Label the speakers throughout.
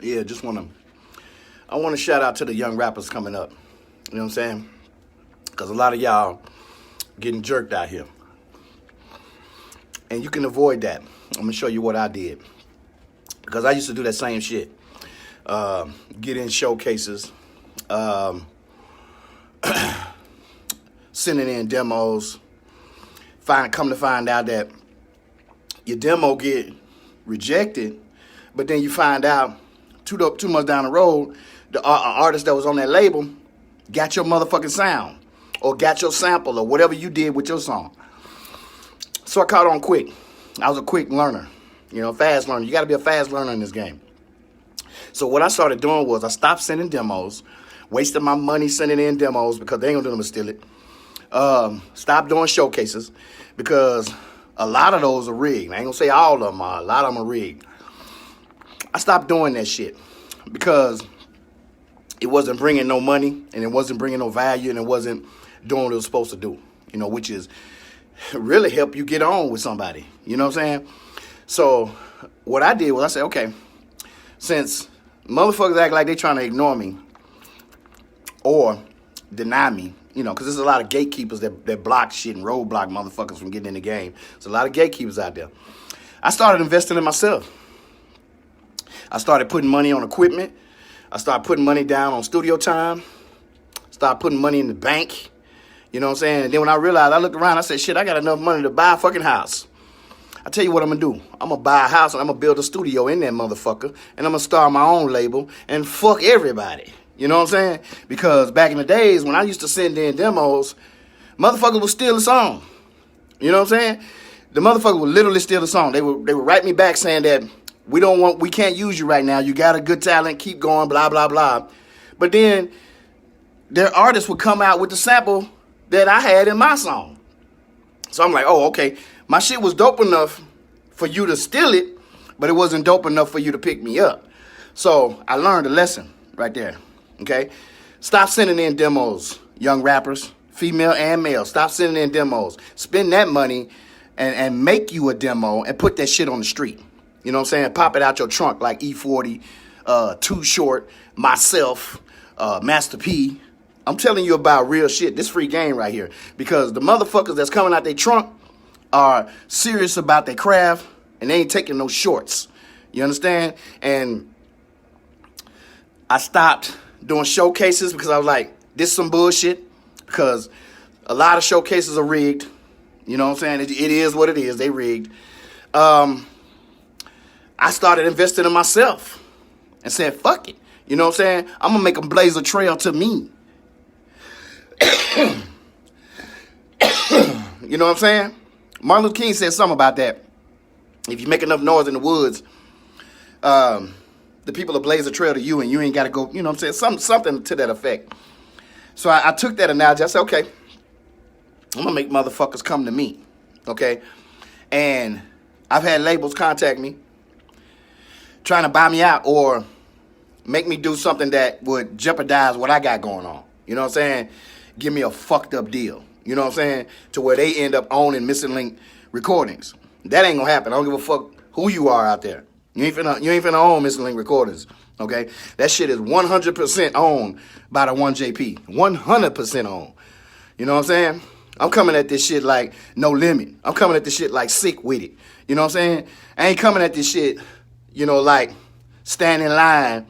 Speaker 1: Yeah, I want to shout out to the young rappers coming up. You know what I'm saying? Because a lot of y'all getting jerked out here. And you can avoid that. I'm going to show you what I did. Because I used to do that same shit. Get in showcases. Sending in demos. Come to find out that your demo get rejected. But then you find out 2 months down the road, the artist that was on that label got your motherfucking sound or got your sample or whatever you did with your song. So I caught on quick. I was a quick learner, fast learner. You got to be a fast learner in this game. So what I started doing was I stopped sending demos, wasting my money sending in demos because they ain't gonna do them to steal it. Stopped doing showcases because a lot of those are rigged. I ain't gonna say all of them are. A lot of them are rigged. I stopped doing that shit because it wasn't bringing no money and it wasn't bringing no value and it wasn't doing what it was supposed to do, which is really help you get on with somebody. You know what I'm saying? So what I did was I said, okay, since motherfuckers act like they trying to ignore me or deny me, because there's a lot of gatekeepers that block shit and roadblock motherfuckers from getting in the game. There's a lot of gatekeepers out there. I started investing in myself. I started putting money on equipment. I started putting money down on studio time. Started putting money in the bank. You know what I'm saying? And then when I realized, I looked around, I said, shit, I got enough money to buy a fucking house. I tell you what I'm going to do. I'm going to buy a house and I'm going to build a studio in that motherfucker. And I'm going to start my own label and fuck everybody. You know what I'm saying? Because back in the days when I used to send in demos, motherfuckers would steal the song. You know what I'm saying? The motherfucker would literally steal the song. They would write me back saying that we can't use you right now. You got a good talent. Keep going, blah, blah, blah. But then their artists would come out with the sample that I had in my song. So I'm like, oh, okay. My shit was dope enough for you to steal it, but it wasn't dope enough for you to pick me up. So I learned a lesson right there, okay? Stop sending in demos, young rappers, female and male. Stop sending in demos. Spend that money and make you a demo and put that shit on the street. You know what I'm saying? Pop it out your trunk like E40, Too Short, myself, Master P. I'm telling you about real shit. This free game right here. Because the motherfuckers that's coming out their trunk are serious about their craft and they ain't taking no shorts. You understand? And I stopped doing showcases because I was like, this is some bullshit. Because a lot of showcases are rigged. You know what I'm saying? It is what it is. They rigged. I started investing in myself and said, fuck it. You know what I'm saying? I'm going to make them blaze a trail to me. You know what I'm saying? Martin Luther King said something about that. If you make enough noise in the woods, the people will blaze a trail to you and you ain't got to go, you know what I'm saying? Something to that effect. So I took that analogy. I said, okay, I'm going to make motherfuckers come to me. Okay? And I've had labels contact me trying to buy me out or make me do something that would jeopardize what I got going on. You know what I'm saying? Give me a fucked up deal. You know what I'm saying? To where they end up owning Missing Link Recordings. That ain't gonna happen. I don't give a fuck who you are out there. You ain't finna own Missing Link Recordings. Okay? That shit is 100% owned by the 1JP. 100% owned. You know what I'm saying? I'm coming at this shit like no limit. I'm coming at this shit like sick with it. You know what I'm saying? I ain't coming at this shit, like standing in line,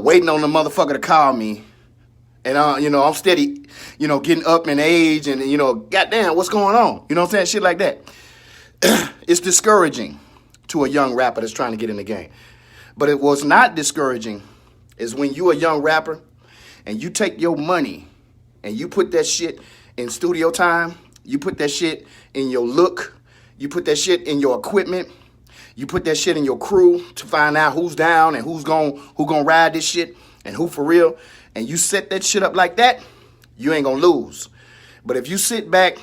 Speaker 1: waiting on the motherfucker to call me. And, I'm steady, getting up in age and, goddamn, what's going on? You know what I'm saying? Shit like that. It's discouraging to a young rapper that's trying to get in the game. But it was not discouraging is when you a young rapper and you take your money and you put that shit in studio time, you put that shit in your look, you put that shit in your equipment, you put that shit in your crew to find out who's down and who gonna ride this shit and who for real, and you set that shit up like that, you ain't gonna lose. But if you sit back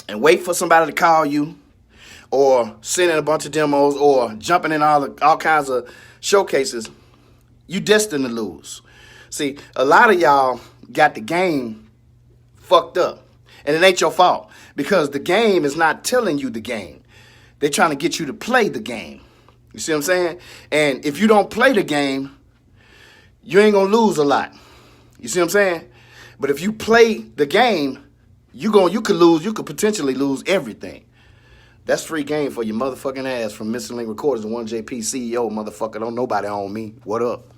Speaker 1: and wait for somebody to call you or sending a bunch of demos or jumping in all kinds of showcases, you destined to lose. See, a lot of y'all got the game fucked up. And it ain't your fault because the game is not telling you the game. They're trying to get you to play the game. You see what I'm saying? And if you don't play the game, you ain't gonna lose a lot. You see what I'm saying? But if you play the game, you could potentially lose everything. That's free game for your motherfucking ass from Missing Link Recorders and 1JP CEO, motherfucker. Don't nobody own me. What up?